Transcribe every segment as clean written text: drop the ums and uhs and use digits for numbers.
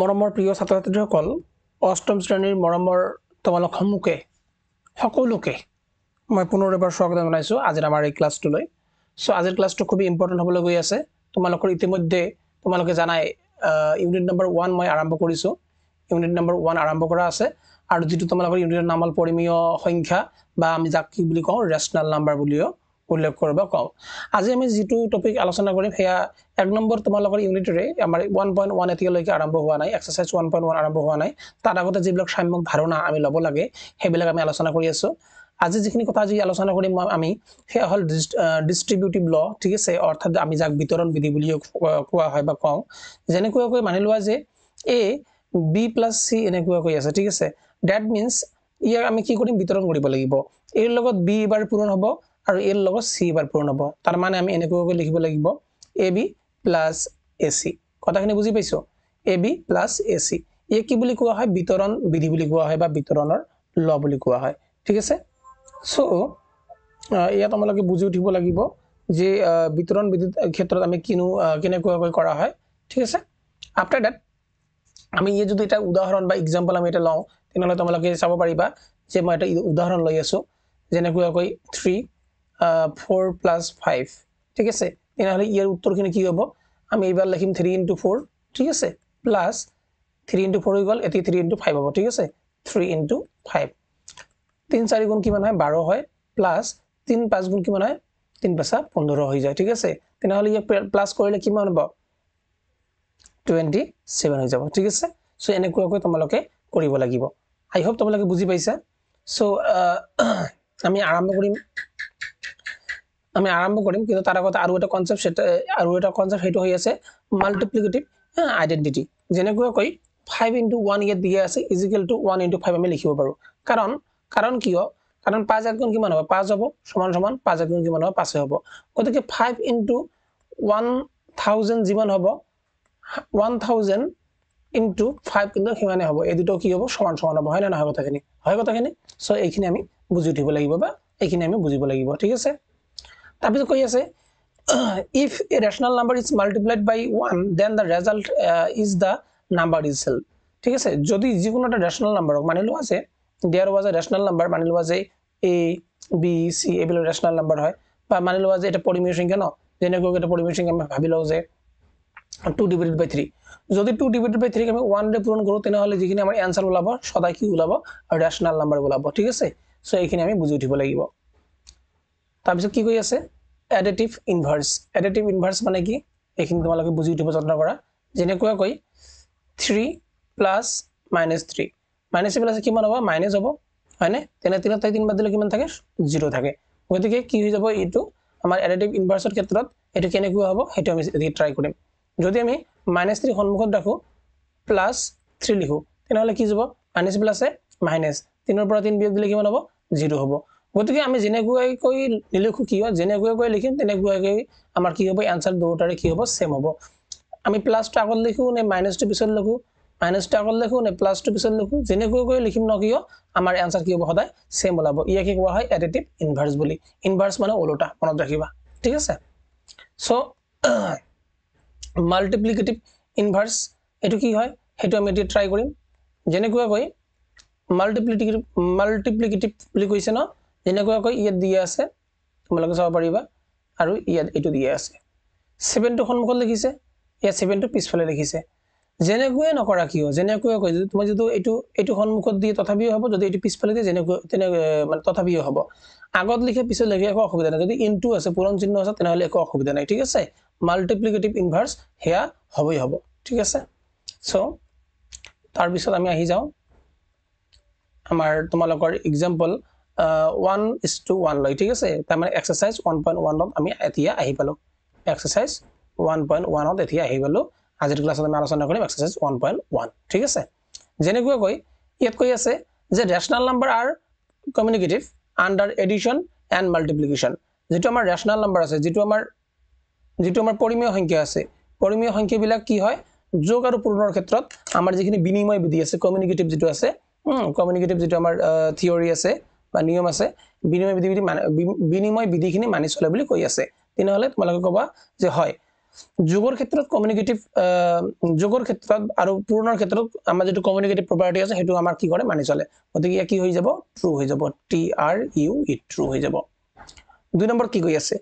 মৰমৰ প্ৰিয় ছাত্ৰ ছাত্ৰীসকল অষ্টম শ্ৰেণীৰ মৰমৰ তোমালোক সকলোকে মই পুনৰ এবাৰ স্বাগতম জনাইছোঁ আজিৰ আমাৰ এই ক্লাছটোলৈ সো আজিৰ ক্লাছটো খুবই ইম্পৰ্টেণ্ট হ'বলৈ গৈ আছে তোমালোকৰ ইতিমধ্যে তোমালোকে জানাই ইউনিট নম্বৰ 1 মই আৰম্ভ কৰিছোঁ ইউনিট নম্বৰ 1 আৰম্ভ কৰা আছে আৰু যেটো তোমালোকৰ ইউনিটৰ নাম হ'ল পৰিমেয় সংখ্যা বা আমি যাক কি বুলি কওঁ ৰেশনাল নাম্বাৰ বুলিও উল্লেখ কৰিব কওঁ আজি আমি যেটো টপিক আলোচনা কৰিম হেয়া এক নম্বৰ তোমালোকৰ ইউনিটৰে আমাৰ 1.1 এতিয়ালৈকে আৰম্ভ হোৱা নাই এক্সাৰসাইজ 1.1 আৰম্ভ হোৱা নাই তাৰ আগতে যিবিলাক সাম্যক ধাৰণা আমি ল'ব লাগে হেবিলাক আমি আলোচনা কৰি আছো আজি যিখিনি কথা আজি আলোচনা কৰিম আমি হেয়া হল ডিস্ট্ৰিবিউটিভ ল ঠিক আছে অৰ্থাৎ আমি যাক বিতৰণ বিধি বুলিও কোৱা হয় বা কওঁ যেনেকৈ মানি লোৱা যে a b + c এনেকৈ আছে ঠিক আছে দ্যাট মিন্স ইয়াক আমি কি কৰিম বিতৰণ কৰিব লাগিব এৰ লগত b বাৰ পূৰণ হ'ব আৰু এৰ লগত c বাৰ পূৰণ হ'ব তাৰ মানে আমি এনেকৈ লিখিব লাগিব ab + ac কথাখিনি বুজি পাইছো ab + ac এই কি বুলি কোৱা হয় বিতৰণ বিধি বুলি কোৱা হয় বা বিতৰণৰ ল বুলি কোৱা হয় ঠিক আছে সো ইয়া তোমালোকে বুজি উঠিব লাগিব যে বিতৰণ বিধি ক্ষেত্ৰত আমি কিনো কেনেকৈ কৰা হয় ঠিক আছে আফটাৰ দ্যাট আমি এই যদি এটা উদাহৰণ বা एग्जांपल আমি এটা লওঁ তেনেহলে তোমালোকে চাব পাৰিবা যে মই এটা উদাহৰণ লৈ আছো যেনেকৈ 3 4 + 5 ঠিক আছে তেনেহলে ইয়াৰ উত্তৰখিনি কি হ'ব আমি এবাৰ লিখিম 3 * 4 ঠিক আছে প্লাস 3 * 4 হৈ গল এতি 3 * 5 হ'ব ঠিক আছে 3 * 5 3 4 গুণ কিমান হয় 12 হয় প্লাস 3 5 গুণ কিমান হয় 3 5 15 হৈ যায় ঠিক আছে তেনেহলে ইয়াক প্লাস কৰিলে কিমান হ'ব 27 হৈ যাব ঠিক আছে সো এনেকৈ তোমালোকে কৰিব লাগিব আই হোপ তোমালোকে বুজি পাইছা সো আমি আৰম্ভ কৰিম কিন্তু তাৰ আগতে আৰু এটা কনসেপ্ট হেতু হৈ আছে মাল্টিপ্লিকেটিভ আইডেন্টিটি যেনেকৈ 5 * 1 ইয়াত দিয়া আছে = 1 * 5 আমি লিখিব পাৰো কাৰণ কিয় কাৰণ 5 গুণ কিমান হ'ব 5 হ'ব সমান 5 গুণ কিমান হ'ব 5 হ'ব গতিকে 5 * 1000 যিমান হ'ব 1000 * 5 কিন্তু কিমানে হ'ব এই দুটো কি হ'ব সমান হ'ব হয় না নহয় কথাখিনি সো এইখিনি আমি বুজি উঠিব লাগিব বা এইখিনি আমি বুজিব লাগিব ঠিক আছে তাৰপিছত কৈ আছে if a rational number is multiplied by 1 then the result is the number itself ঠিক আছে যদি যিকোনো একটা রেশনাল নাম্বার মানি লওয়া আছে there was a rational number মানি লওয়া যে a b c এগুলো রেশনাল নাম্বার হয় বা মানি লওয়া যে এটা পরিমেয় সংখ্যা ন যেনেকৈ এটা পরিমেয় সংখ্যা আমি ভাবি লও যে 2/3 যদি 2/3 আমি 1 ৰে পূৰণ কৰো তেনেহলে যিখিনি আমাৰ आंसर ওলাব সদায় কি ওলাব ৰেশনাল নাম্বাৰ ওলাব ঠিক আছে সো এইখিনি আমি বুজি উঠিব লাগিব তাৰপিছত কি কৈ আছে additive inverse মানে কি এইখিনি তোমালোকে বুজি উঠিব যত্ন কৰা যেনেকৈ 3 + -3 মাইনাস প্লাস কিমান হ'ব মাইনাস হ'ব হয়নে তেনে 3 তাই 3 বাদ দিলে কিমান থাকে 0 থাকে গতিকে কি হৈ যাব এটো আমাৰ additive inverse ৰ ক্ষেত্ৰত এটো কেনেকৈ হ'ব হেতু আমি ট্ৰাই কৰিম যদি আমি -3 সন্মুখত ৰাখো +3 লিখো তেনেহলে কি যাব মাইনাস প্লাসে মাইনাস 3 ৰ পৰা 3 বিয়োগ দিলে কিমান হ'ব 0 হ'ব গতিকে আমি যেনেকৈ নিলিখো কি হয় যেনেকৈ লিখিম তেনেকৈ আমাৰ কি হ'ব आंसर দুটাৰে কি হ'ব সেম হ'ব আমি প্লাসটো আগত লিখো নে মাইনাসটো পিছত লিখো মাইনাসটো আগত লিখো নে প্লাসটো পিছত লিখো যেনেকৈ লিখিম ন কিয় আমাৰ आंसर কি হ'ব সদায় সেম ওলাব ইয়াকে কোৱা হয় অ্যাডিটিভ ইনভাৰ্স বুলি ইনভাৰ্স মানে ওলোটা মনত ৰাখিবা ঠিক আছে সো মাল্টিপ্লিকেটিভ ইনভাৰ্স এটো কি হয় হেতু আমি এতিয়া ট্ৰাই কৰিম যেনেকৈ মাল্টিপ্লিকেটিভ বুলি কৈছে ন যেনেকৈ ইয়াত দিয়া আছে তোমালোকে চাব পাৰিবা আৰু ইয়াত এটো দিয়া আছে 7 টো সন্মুখত লিখিছে ইয়াত 7 টো পিছফালে লিখিছে যেনেকৈ নকৰা কিয় যেনেকৈ যদি তুমি যদি এটো সন্মুখত দিয়ে তথাপিও হ'ব যদি এটো পিছফালে দিয়ে যেনেকৈ মানে তথাপিও হ'ব আগত লিখে পিছত লিখে একো অসুবিধা নাই যদি ইনটু আছে পূৰণ চিহ্ন আছে তেনেহলে একো অসুবিধা নাই ঠিক আছে মাল্টিপ্লিকেটিভ ইনভাৰ্স হেয়া হবই হ'ব ঠিক আছে সো তাৰ পিছত আমি আহি যাও আমাৰ তোমালোকৰ एग्जांपल 1:1 লৈ ঠিক আছে তাৰ মানে এক্সাৰসাইজ 1.1 ত আমি এতিয়া আহি পালো এক্সাৰসাইজ 1.1 ত এতিয়া আহি গলো আজিৰ ক্লাছত আমি আলোচনা কৰিম এক্সাৰসাইজ 1.1 ঠিক আছে যেনেকৈ ইয়াত কৈ আছে যে ৰেশনাল নাম্বাৰ আৰ commutative under addition and multiplication যেটো আমাৰ ৰেশনাল নাম্বাৰ আছে যেটো আমাৰ পৰিমেয় সংখ্যা আছে পৰিমেয় সংখ্যা বিলাক কি হয় যোগ আৰু পূৰণৰ ক্ষেত্ৰত আমাৰ যিখিনি বিনিময় বিধি আছে কমিউনিকেটিভ যেটো আছে কমিউনিকেটিভ যেটো আমাৰ থিওৰি আছে বা নিয়ম আছে বিনিময় বিধিখিনি মানি চলে বুলি কৈ আছে তেনেহলে তোমালোকে কবা যে হয় যোগৰ ক্ষেত্ৰত কমিউনিকেটিভ যোগৰ ক্ষেত্ৰত আৰু পূৰণৰ ক্ষেত্ৰত আমাৰ যেটো কমিউনিকেটিভ প্ৰপাৰ্টি আছে হেতু আমাৰ কি কৰে মানি চলে গতিকে কি হৈ যাব ট্ৰু হৈ যাব TRUE ট্ৰু হৈ যাব 2 নম্বৰ কি কৈ আছে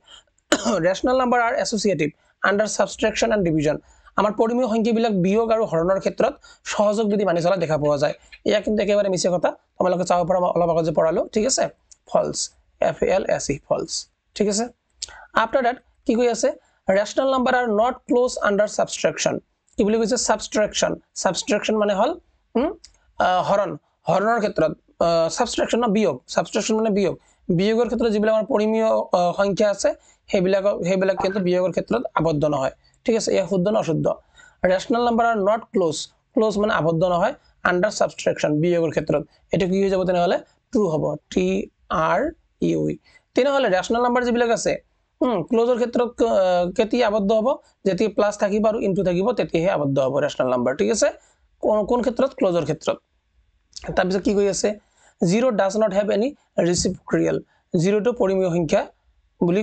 ৰেশনাল নাম্বাৰ আৰ associative under subtraction and division আমাৰ পৰিমেয় সংখ্যাবিলাক বিয়োগ আৰু হৰণৰ ক্ষেত্ৰত সহযোগ বিধি মানি চলা দেখা পোৱা যায় এয়া কিন্তু একেবাৰে মিছা কথা তোমালোকে চাব পৰা অলপ আগত যে পঢ়ালো ঠিক আছে ফলস FALSE ফলস ঠিক আছে আফটাৰ দ্যাট কি কৈ আছে rational number are not close under subtraction কি বুলি কৈছে subtraction মানে হল হৰণৰ ক্ষেত্ৰত subtraction না বিয়োগ subtraction মানে বিয়োগৰ ক্ষেত্ৰত যিবিলাক আমাৰ পৰিমেয় সংখ্যা আছে হেবিলাক কিন্তু বিয়োগৰ ক্ষেত্ৰত আবদ্ধ নহয় ঠিক আছে এয়া শুদ্ধ না অশুদ্ধ rational number are not close মানে আবদ্ধ নহয় under subtraction বিয়োগৰ ক্ষেত্ৰত এটা কি হৈ যাব তেনেহলে ট্ৰু হ'ব TRUE তেনেহলে rational number যিবিলাক আছে ক্লোজৰ ক্ষেত্ৰত কেতিয়া আবদ্ধ হ'ব যেতিয়া প্লাস থাকিব আৰু ইনটু থাকিব তেতিয়াহে আবদ্ধ হ'ব ৰেশনাল নাম্বাৰ ঠিক আছে কোন ক্ষেত্ৰত ক্লোজৰ ক্ষেত্ৰত তাৰ পিছত কি কৈ আছে 0 does not have any reciprocal 0 টো পৰিমেয় সংখ্যা বুলি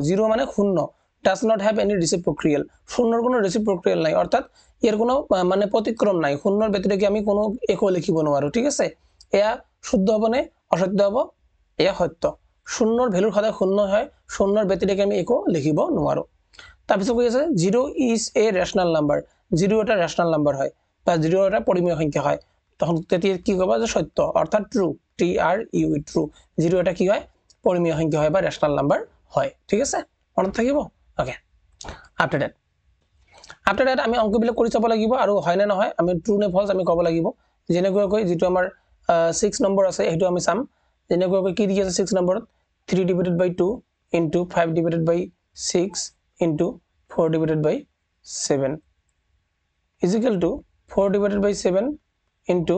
0 মানে শূন্য does not have any reciprocal শূন্যৰ কোনো reciprocal নাই অৰ্থাৎ ইয়াৰ কোনো মানে প্ৰতিক্ৰম নাই শূন্যৰ ব্যতিৰেকে আমি কোনো একো লিখিব নোৱাৰো ঠিক আছে এয়া শুদ্ধ হ'বনে অসত্য হ'ব এয়া সত্য শূন্যৰ ভ্যালু সদায় শূন্য হয় শূন্যৰ ব্যতিৰেকে আমি একো লিখিব নোৱাৰো তাৰ পিছত কৈ আছে 0 is a rational number 0 এটা rational number হয় বা 0 এটা পৰিমেয় সংখ্যা হয় তখন তেতিয়া কি হ'ব যে সত্য অৰ্থাৎ ট্ৰু TRUE ট্ৰু 0 এটা কি হয় পৰিমেয় সংখ্যা হয় বা rational number হয় ঠিক আছে মনত থাকিব ওকে আফটাৰ দ্যাট আমি অংকবিলাক কৰি চাব লাগিব আৰু হয় না নহয় আমি ট্ৰু নে ফলস আমি ক'ব লাগিব যেনেকৈ যেটো আমাৰ 6 নম্বৰ আছে হেতু আমি চাম যেনেকৈ কি দি আছে 6 নম্বৰত 3 divided by 2 into 5 divided by 6 into 4 divided by 7 is equal to 4 divided by 7 into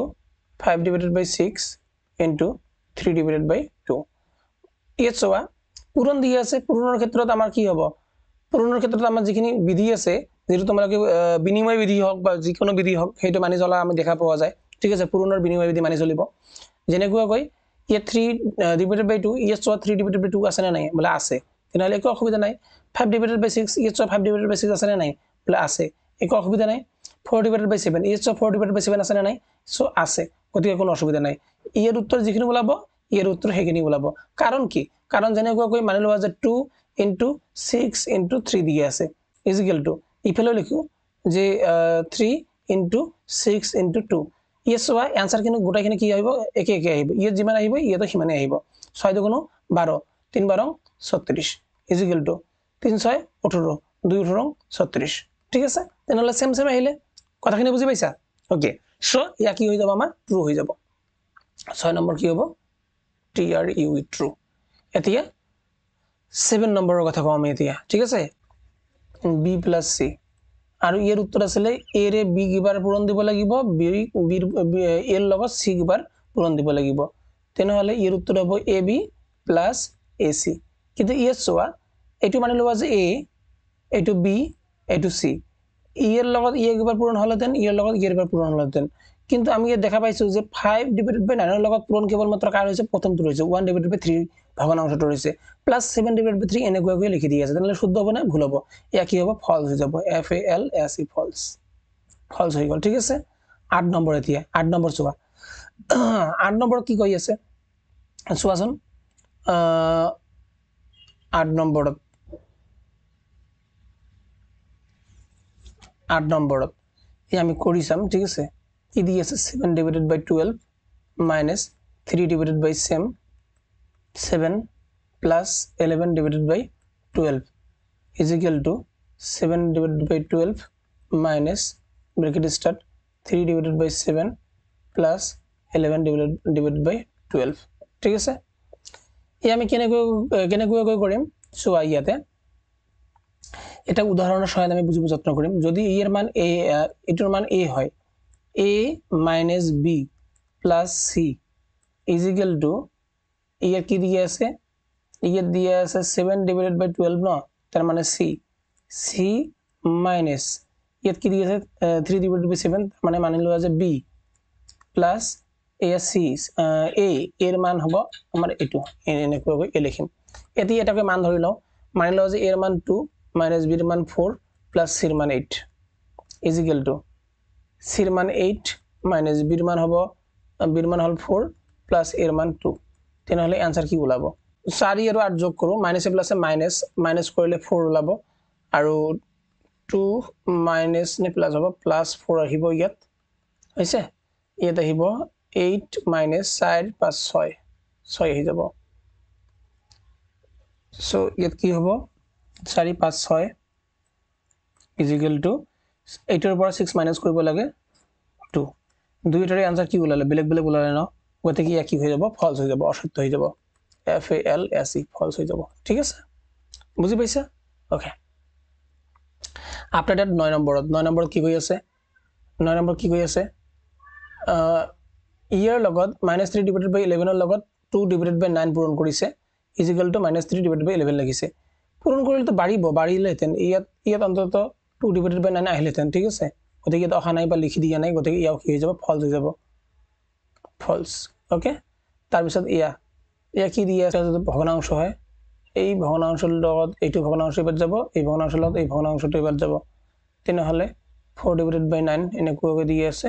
5 divided by 6 into 3 divided by 2 ইয়াত চোৱা পূৰণ দি আছে পূৰণৰ ক্ষেত্ৰত আমাৰ কি হ'ব পূৰণৰ ক্ষেত্ৰত আমাৰ যিখিনি বিধি আছে যেটো তোমালোকে বিনিময় বিধি হওক বা যিকোনো বিধি হওক হেতু মানি চলা আমি দেখা পোৱা যায় ঠিক আছে পূৰণৰ বিনিময় বিধি মানি চলিব যেনেকৈ ये 3 divided by 2 ये 3 divided by 2 আছে না নাই বলে আছে তেনালে একো অসুবিধা নাই 5 divided by 6 ये 5 divided by 6 আছে না নাই বলে আছে একো অসুবিধা নাই 4 divided by 7 ये 4 divided by 7 আছে না নাই সো আছে গতিকে কোনো অসুবিধা নাই ইয়াৰ উত্তৰ যিখিনি ওলাব ইয়াৰ উত্তৰ হেখিনি ওলাব কাৰণ কি কাৰণ যেনেকৈ মানি লওয়া যে 2 into 6 into 3 দিয়া আছে is equal to ইফালে লিখো যে 3 into 6 into 2 yes wa answer kinu gotai kini ki aibo eke aibo ye jiman aibo ye to himane aibo 6 2 12 3 12 36 is equal to 3 6 18 2 18 36 ঠিক আছে তেনেহলে সেম আহিলে কথাখিনি বুজি পাইছা ওকে সো ইয়া কি হৈ যাব আমাৰ ট্ৰু হৈ যাব 6 নম্বৰ কি হ'ব TRUE ট্ৰু এতিয়া 7 নম্বৰৰ কথা কম এতিয়া ঠিক আছে B + C আৰু ইয়াৰ উত্তৰ আছিল A ৰে B কিবাৰ পূৰণ দিব লাগিব B এৰ লগত C কিবাৰ পূৰণ দিব লাগিব তেনেহলে ইয়াৰ উত্তৰ হ'ব AB + AC কিন্তু ইয়াত চোৱা এটো মানি লওয়া যে A এটো B এটো C এৰ লগত এ কিবাৰ পূৰণ হলতেন এৰ লগত এৰ কিবাৰ পূৰণ হলতেন কিন্তু আমি ইয়াত দেখা পাইছো যে 5 divided by 9 এর লগত পূৰণ কেৱল মাত্ৰ কাৰ হৈছে প্ৰথমটো হৈছে 1 divided by 3 ভগ্নাংশটো হৈছে প্লাস 7 divided by 3 এনেকৈ লিখি দি আছে তেনলে শুদ্ধ হ'ব না ভুল হ'ব ইয়া কি হ'ব ফলস হৈ যাব FALSE ফলস হৈ গল ঠিক আছে 8 নম্বৰ এতিয়া 8 নম্বৰ চোৱা 8 নম্বৰ কি কৈ আছে চোৱাচোন 8 নম্বৰত 8 নম্বৰত ই আমি কৰি চাম ঠিক আছে ই দি আছে 7 divided by 12 minus 3 divided by 7 plus 11 divided by 12 is equal to 7 divided by 12 minus bracket start 3 divided by 7 plus 11 divided by 12 ঠিক আছে এই আমি কেনেকৈ কৰিম চোৱা ইয়াতে এটা উদাহৰণৰ সহায়ত আমি বুজিব যত্ন কৰিম যদি এৰ মান a এটোৰ মান a হয় a minus b plus c is equal to ইয়াৰ কি দিয়া আছে ইয়াত দিয়া আছে 7 divided by 12 ন তার মানে c minus ইয়াত কি দিয়া আছে 3 divided by 7 মানে মানি লওয়া যে b plus ac a এর মান হবে আমাৰ এটো এনেকৈ এ লিখিম এটি এটাকে মান ধৰি লও মানি লও যে এর মান 2 minus b মান 4 plus c মান 8 is equal to c মান 8 minus b মান হবো b মান হল 4 plus a মান 2 তেনেহলে आंसर কি ওলাব 4 আৰু 8 যোগ কৰো মাইনাস এ প্লাস এ মাইনাস কৰিলে 4 ওলাব আৰু 2 minus নে প্লাস হ'ব প্লাস 4 আহিব ইয়াত হৈছে ইয়াত আহিব 8 minus 4 5 6 6 আহি যাব সো ইয়াত কি হ'ব 4 5 6 is equal to 8 ৰ পৰা 6 মাইনাস কৰিব লাগে 2 দুইটাৰে आंसर কি ওলালে বেলেগ বেলেগ ওলালে ন গতে কি কি হৈ যাব ফলস হৈ যাব অসত্য হৈ যাব FALSE ফলস হৈ যাব ঠিক আছে বুজি পাইছা ওকে আফটার দ্যাট 9 নম্বৰ কি হৈ আছে 9 নম্বৰ কি হৈ আছে ইয়াৰ লগত -3 ডিভাইডেড বাই 11 ৰ লগত 2 ডিভাইডেড বাই 9 পূৰণ কৰিছে ইজ ইকুয়াল টু -3 ডিভাইডেড বাই 11 লাগিছে পূৰণ কৰিলে তো বাঢ়িলেতেন ইয়াত অন্তত 2 ডিভাইডেড বাই 9 আহিলেতেন ঠিক আছে গতিকে এটা অহা নাই বা লিখি দিয়া নাই গতিকে ইয়াও কি হৈ যাব ফলস হৈ যাব ফলস ওকে তাৰ পিছত ইয়া কি দিয়া আছে যদি ভগ্নাংশ হয় এই ভগ্নাংশৰ লগত এইটো ভগ্নাংশ এবাৰ যাব এই ভগ্নাংশৰ লগত এই ভগ্নাংশটো এবাৰ যাব তেনেহলে 4 ডিভাইডেড বাই 9 এনেকুৱাকৈ দি আছে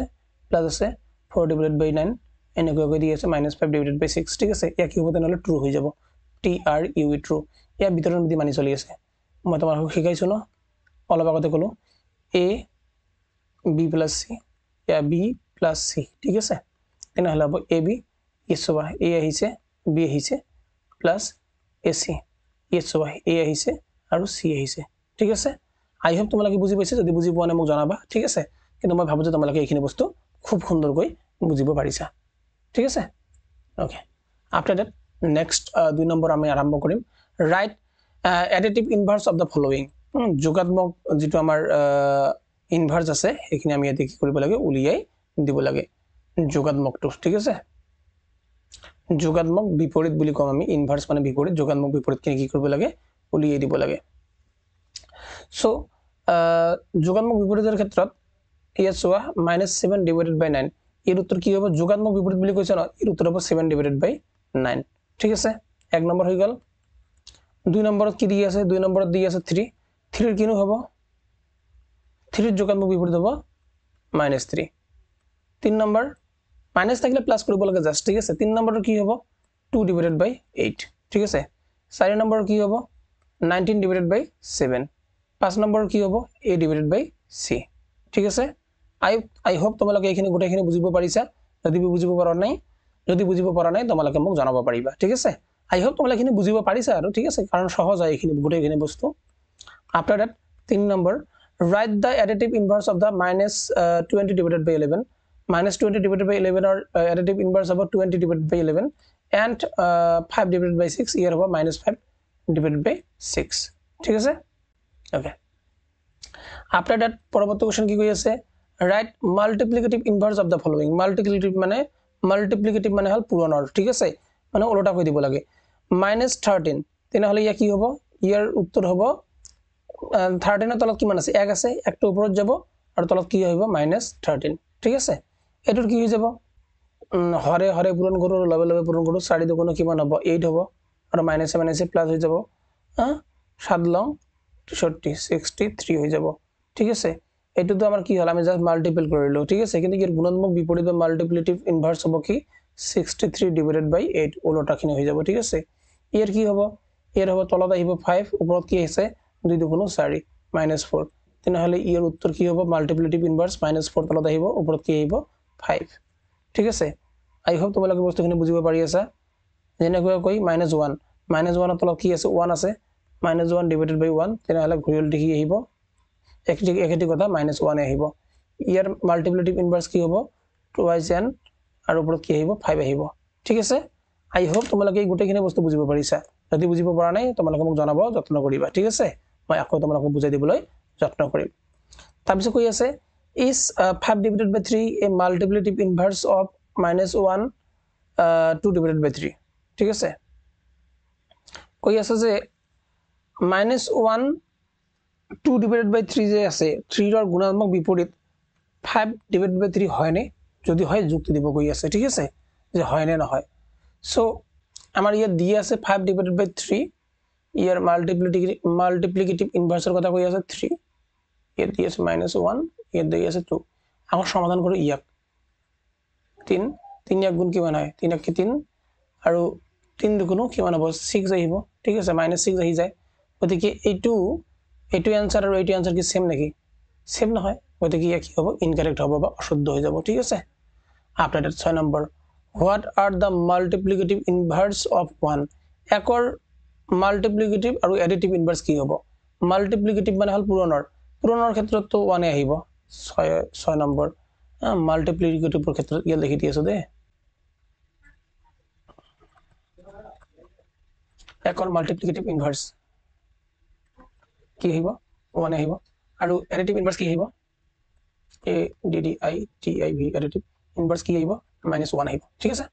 প্লাস আছে 4 ডিভাইডেড বাই 9 এনেকুৱাকৈ দি আছে -5 ডিভাইডেড বাই 6 ঠিক আছে ইয়া কি হ'ব তেনেহলে ট্ৰু হৈ যাব TRUE ট্ৰু ইয়া বিতৰণ বিধি মানি চলি আছে মই তোমাক শিকাইছো ন অলপ আগতে কলো A B plus C या B plus C ठीक है তেনেহলে হ'ব AB ইসবা A আহিছে B আহিছে প্লাস AC ইসবা A আহিছে আৰু C আহিছে ঠিক আছে আই হোপ তোমালোকে বুজি পাইছা যদি বুজি পোৱা নাই মোক জনাবা ঠিক আছে কিন্তু মই ভাবো যে তোমালোকে এইখিনি বস্তু খুব সুন্দৰকৈ বুজিব পাৰিছা ঠিক আছে okay after that next 2 number আমি আৰম্ভ কৰিম right additive inverse of the following যোগাত্মক যেটো আমাৰ ইনভাৰ্স আছে এখানে আমি ইয়াতে কি কৰিব লাগে উলিয়াই দিব লাগে যোগাত্মকটো ঠিক আছে যোগাত্মক বিপৰীত বুলি কম আমি ইনভাৰ্স মানে বিপৰীত যোগাত্মক বিপৰীত কি কৰিব লাগে উলিয়াই দিব লাগে সো যোগাত্মক বিপৰীতৰ ক্ষেত্ৰত ইয়া চোৱা -7 ডিভাইডেড বাই 9 এৰ উত্তৰ কি হবে যোগাত্মক বিপৰীত বুলি কৈছে ন এৰ উত্তৰ হবে 7 ডিভাইডেড বাই 9 ঠিক আছে এক নম্বৰ হৈ গল দুই নম্বৰত কি দি আছে দুই নম্বৰত দি আছে 3 3 এৰ কিনো হ'ব 3 এৰ যোগাত্মক বিপৰীত হ'ব -3 3 নম্বৰ মাইনাস থাকিলে প্লাস কৰিব লাগে জাস্ট ঠিক আছে 3 নম্বৰৰ কি হ'ব 2 ডিভাইডেড বাই 8 ঠিক আছে 4 নম্বৰৰ কি হ'ব 19 ডিভাইডেড বাই 7 5 নম্বৰৰ কি হ'ব a ডিভাইডেড বাই c ঠিক আছে আই হোপ তোমালোকে এইখিনি গোটেইখিনি বুজিব পাৰিছা যদি বুজিব পৰা নাই তোমালোকে মোক জনাব পাৰিবা ঠিক আছে আই হোপ তোমালোকে এইখিনি বুজিব পাৰিছা আৰু ঠিক আছে কাৰণ সহজ হয় এইখিনি গোটেইখিনি বস্তু after that 3 number write the additive inverse of the -20 divided by 11 -20 divided by 11 or additive inverse of 20 divided by 11 and 5 divided by 6 here hobo -5 divided by 6 ঠিক আছে okay after that পৰৱৰ্তী কোৱেশ্চন কি কৈ আছে write multiplicative inverse of the following multiplicative মানে হল পূৰণৰ ঠিক আছে মানে উল্টা কৈ দিব লাগে -13 তেনেহলে ইয়া কি হ'ব ইয়াৰ উত্তৰ হ'ব 13 তলত কিমান আছে 1 আছে একটো ওপৰত যাব আৰু তলত কি হইব -13 ঠিক আছে এটোৰ কি হৈ যাব হৰে হৰে পূৰণ কৰো লবে লবে পূৰণ কৰো 4 দুগুণ কিমান হ'ব 8 হ'ব আৰু মাইনাসে প্লাস হৈ যাব 7 লং 63 63 হৈ যাব ঠিক আছে এটো তো আমাৰ কি হল আমি জাস্ট মাল্টিপল কৰিলো ঠিক আছে কিন্তু ইয়াৰ গুণাত্মক বিপৰীত বা মাল্টিপ্লিকেটিভ ইনভার্স হ'ব কি 63 ডিভাইডেড বাই 8 উল্টাখিনি হৈ যাব ঠিক আছে ইয়াৰ কি হ'ব ইয়াৰ হ'ব তলত আহিব 5 ওপৰত কি আছে 2 দুগুণ 4 -4 তেনেহলে ইয়াৰ উত্তৰ কি হ'ব মাল্টিপ্লিকেটিভ ইনভাৰ্স -4 তলত আহিব ওপৰত কি আহিব 5 ঠিক আছে আই হোপ তোমালোকে বস্তুখিনি বুজিব পাৰি আছা যেনেকৈ কই -1 তলত কি আছে 1 আছে -1 ডিভাইডেড বাই 1 তেনেহলে ঘূৰিল দেখি আহিব একটি কথা -1 আহিব ইয়াৰ মাল্টিপ্লিকেটিভ ইনভাৰ্স কি হ'ব 2n আৰু ওপৰত কি আহিব 5 আহিব ঠিক আছে আই হোপ তোমালোকে এই গোটেইখিনি বস্তু বুজিব পাৰিছা যদি বুজিব পৰা নাই তোমালোকে মোক জনাব যত্ন কৰিবা ঠিক আছে মই আকৌ তোমালোকক বুজাই দিবলৈ যত্ন কৰিম তাৰ পিছত কৈ আছে is 5 divided by 3 a multiplicative inverse of -1 2 divided by 3 ঠিক আছে কৈ আছে যে -1 2 divided by 3 যে আছে 3 ৰ গুণাত্মক বিপৰীত 5 divided by 3 হয় নে যদি হয় যুক্তি দিব কৈ আছে ঠিক আছে যে হয় নে নহয় সো আমাৰ ইয়াত দি আছে 5 divided by 3 ইয়াৰ মাল্টিপ্লিকেটিভ ইনভাৰ্সৰ কথা কৈ আছে 3 ইয়াত দি আছে -1 ইয়াত দি আছে 2 আকৌ সমাধান কৰো ইয়াক 3 3 এক গুণ কিমান হয় 3 এক 3 আৰু 3 দুগুণ কিমান হ'ব 6 আহিব ঠিক আছে -6 আহি যায় গতিকে এইটো আনসাৰ আৰু এইটো আনসাৰ কি সেম নেকি সেম নহয় গতিকে কি হ'ব ইনকারেক্ট হ'ব বা অশুদ্ধ হৈ যাব ঠিক আছে after that 6 number what are the multiplicative inverse of 1 একৰ মাল্টিপ্লিকেটিভ আৰু এডিটিভ ইনভাৰ্স কি হ'ব মাল্টিপ্লিকেটিভ মানে হল পূৰণৰ ক্ষেত্ৰত তো 1 আহিব 6 নম্বৰ মাল্টিপ্লিকেটিভৰ ক্ষেত্ৰত ইয়া লিখি দি আছো দে একৰ মাল্টিপ্লিকেটিভ ইনভাৰ্স কি আহিব 1 আহিব আৰু এডিটিভ ইনভার্স কি আহিব a d d i t i v additive inverse কি আহিব -1 আহিব ঠিক আছে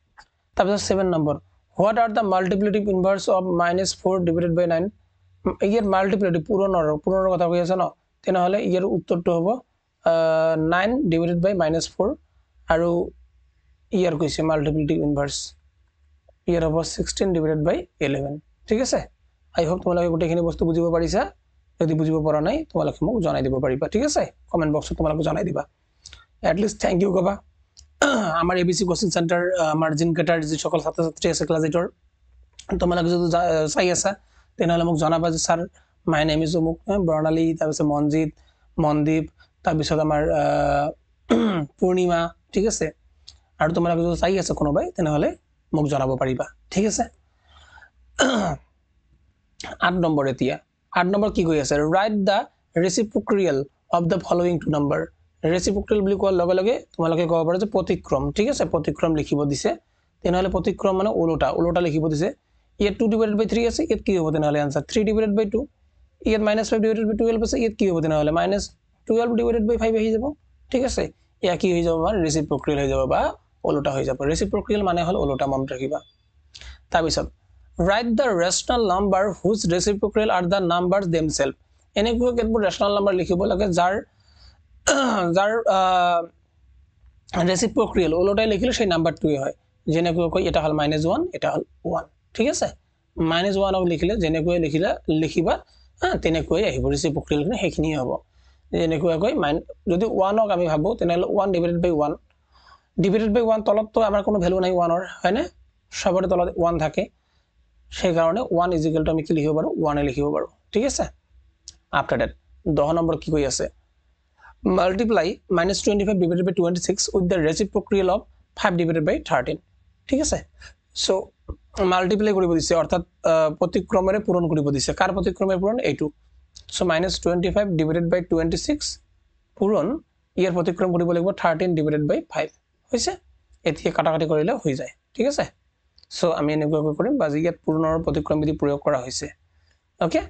তাৰপিছত 7 number what are the multiplicative inverse of -4 divided by 9 year multiplicative পূৰণৰ কথা কৈ আছে ন তেনেহলে ইয়াৰ উত্তৰটো হ'ব 9 divided by -4 আৰু ইয়াৰ কৈছে মাল্টিপ্লিকেটিভ ইনভাৰ্স ইয়াৰ হ'ব 16 divided by 11 ঠিক আছে আই হোপ তোমালোকে গোটেইখিনি বস্তু বুজিব পাৰিছা যদি বুজিব পৰা নাই তোমালোকে মোক জনাই দিব পাৰিবা ঠিক আছে কমেন্ট বক্সত তোমালোকে জনাই দিবা এট লিস্ট থ্যাংক ইউ কবা আমার এবিসি কোচিং সেন্টার আমার জিনকেটার যে সকল ছাত্রছাত্রী আছে ক্লাস 8 তোমালোকে যদি চাই আছা তেনেহলে মোক জনাবা যে স্যার মাই নেম ইজ অমুক বৰ্ণালী তাৰপিছত মনজিত মনদীপ তাৰপিছত আমাৰ পূৰ্ণিমা ঠিক আছে আৰু তোমালোকে যদি চাই আছা কোনোবাই তেনেহলে মোক জনাব পাৰিবা ঠিক আছে 8 নম্বৰ এতিয়া 8 নম্বৰ কি কৈ আছে right the reciprocal of the following two number reciprocal বুলি কোৱাৰ লগে লগে তোমালোকে ক'ব পাৰা যে প্ৰতিক্ৰম ঠিক আছে প্ৰতিক্ৰম লিখিব দিছে তেনেহলে প্ৰতিক্ৰম মানে উল্টা লিখিব দিছে ইয়াত 2 divided by 3 আছে ইয়াত কি হ'ব তেনেহলে आंसर 3 divided by 2 ইয়াত -5 divided by 12 আছে ইয়াত কি হ'ব তেনেহলে -12 divided by 5 আহি যাব ঠিক আছে ইয়া কি হৈ যাব মানে ৰেচিপ্ৰকিয়েল হৈ যাব বা উল্টা হৈ যাব ৰেচিপ্ৰকিয়েল মানে হল উল্টা মন ৰাখিবা তাৰ পিছত write the rational number whose reciprocal are the numbers themselves এনেকুৱা কেতবোৰ rational number লিখিব লাগে যাৰ ৰেচিপ্ৰকিয়েল উল্টাই লিখিলে সেই নাম্বাৰটোই হয় যেনেকৈ এটা হল -1 এটা হল 1 ঠিক আছে -1 অক লিখিলে যেনেকৈ লিখিবা তেনেকৈ আহিব ৰেচিপ্ৰকিয়েল হেখিনি হ'ব যেনেকৈ যদি 1 অক আমি ভাবো তেনেহলে 1 divided by 1 তলত তো আমাৰ কোনো ভ্যালু নাই 1 অৰ হয়নে সবৰে তলত 1 থাকে সেই কাৰণে 1 ইকুয়াল টু আমি কি লিখিব পাৰো 1 এ লিখিব পাৰো ঠিক আছে আফটাৰ দ্যাট 10 নম্বৰ কি কৈ আছে multiply -25 divided by 26 with the reciprocal of 5 divided by 13 ঠিক আছে সো মাল্টিপ্লাই কৰিব দিছে অৰ্থাৎ প্ৰতিক্ৰমেৰে পূৰণ কৰিব দিছে কাৰ প্ৰতিক্ৰমেৰে পূৰণ এইটো সো -25 divided by 26 পূৰণ ইয়াৰ প্ৰতিক্ৰম কৰিব লাগিব 13 divided by 5 হৈছে এতিয়া কাটাকাটি কৰিলে হৈ যায় ঠিক আছে সো আমি এনেকৈ কৰিম বাজি ইয়াত পূৰণৰ প্ৰতিক্ৰম বিধি প্ৰয়োগ কৰা হৈছে ওকে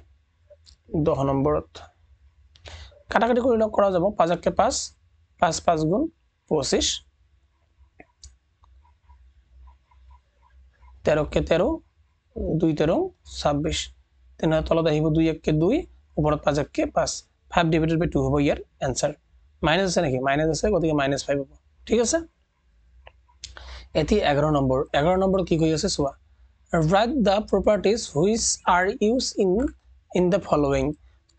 10 নম্বৰত কাটাকাটি কৰিলে কৰা যাব 5 কে 5 5 5 গুণ 25 13 কে 13 2 13 26 তেনে তলত আহিব 2 1 কে 2 ওপৰত 5 কে 5 5 divided by 2 হ'ব ইয়াৰ आंसर মাইনাস আছে নেকি মাইনাস আছে গতিকে -5 হ'ব ঠিক আছে এটি 11 নম্বৰ কি কৈ আছে চোৱা write the properties which are used in the following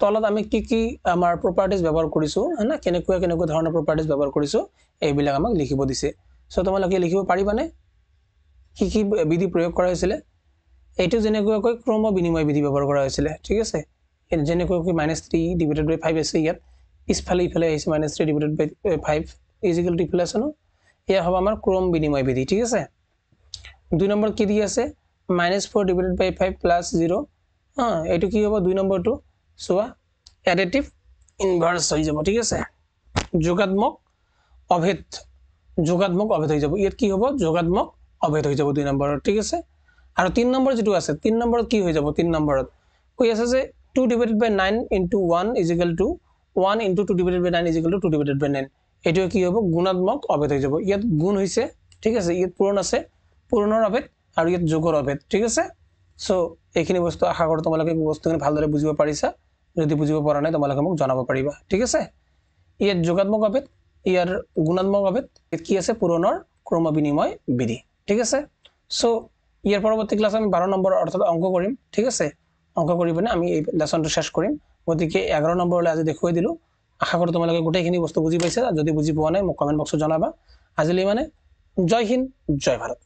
তলত আমি কি আমাৰ properties ব্যৱহাৰ কৰিছো না কেনেকুৱা ধৰণৰ properties ব্যৱহাৰ কৰিছো এইবিলাক আমাক লিখিব দিছে সো তোমালোকে লিখিব পাৰিবানে কি বিধি প্ৰয়োগ কৰা হৈছিল এইটো যেনেকৈ ক্ৰম বিনিময় বিধি ব্যৱহাৰ কৰা হৈছিল ঠিক আছে যেনেকৈ -3 divided by 5 আছে ইয়াত ইফালে আহিছে -3 divided by 5 ইকুয়াল টু ইফালে আছে ন ইয়া হ'ব আমাৰ ক্ৰম বিনিময় বিধি ঠিক আছে 2 নম্বৰ কি দি আছে -4 divided by 5 plus 0 এইটো কি হ'ব 2 নম্বৰটো সোয়া এডিটিভ ইনভার্স হৈ যাব ঠিক আছে যোগাত্মক অভেদ হৈ যাব ইয়াত কি হ'ব যোগাত্মক অভেদ হৈ যাব 2 নম্বৰত ঠিক আছে আৰু 3 নম্বৰ যেটো আছে 3 নম্বৰত কি হৈ যাব 3 নম্বৰত কৈ আছে যে 2 divided by 9 into 1 is equal to 1 into 2 divided by 9 is equal to 2 divided by 9 এটো কি হ'ব গুণাত্মক অভেদ হৈ যাব ইয়াত গুণ হৈছে ঠিক আছে ইয়াত পূৰণ আছে পূৰণৰ অভেদ আৰু ইয়াত যোগৰ অভেদ ঠিক আছে সো এইখিনি বস্তু আশা কৰো তোমালোকে বস্তুখিনি ভালদৰে বুজিব পাৰিছা যদি বুজিব পৰা নাই তোমালোকে মোক জনাব পাৰিবা ঠিক আছে ইয়াত যোগাত্মক অভেদ ইয়াৰ গুণাত্মক অভেদ কি আছে পূৰণৰ ক্ৰম বিনিময় বিধি ঠিক আছে সো ইয়াৰ পৰৱৰ্তী ক্লাস আমি 12 নম্বৰ অৰ্থাৎ অংক কৰিম ঠিক আছে অংক কৰি পিনে আমি এই লেসনটো শেষ কৰিম গতিকে 11 নম্বৰলৈ আজি দেখুৱাই দিলোঁ আশা কৰোঁ তোমালোকে গোটেইখিনি বস্তু বুজি পাইছা যদি বুজি পোৱা নাই মোক কমেণ্ট বক্সত জনাবা আজিলৈ মানে জয় হিন্দ জয় ভাৰত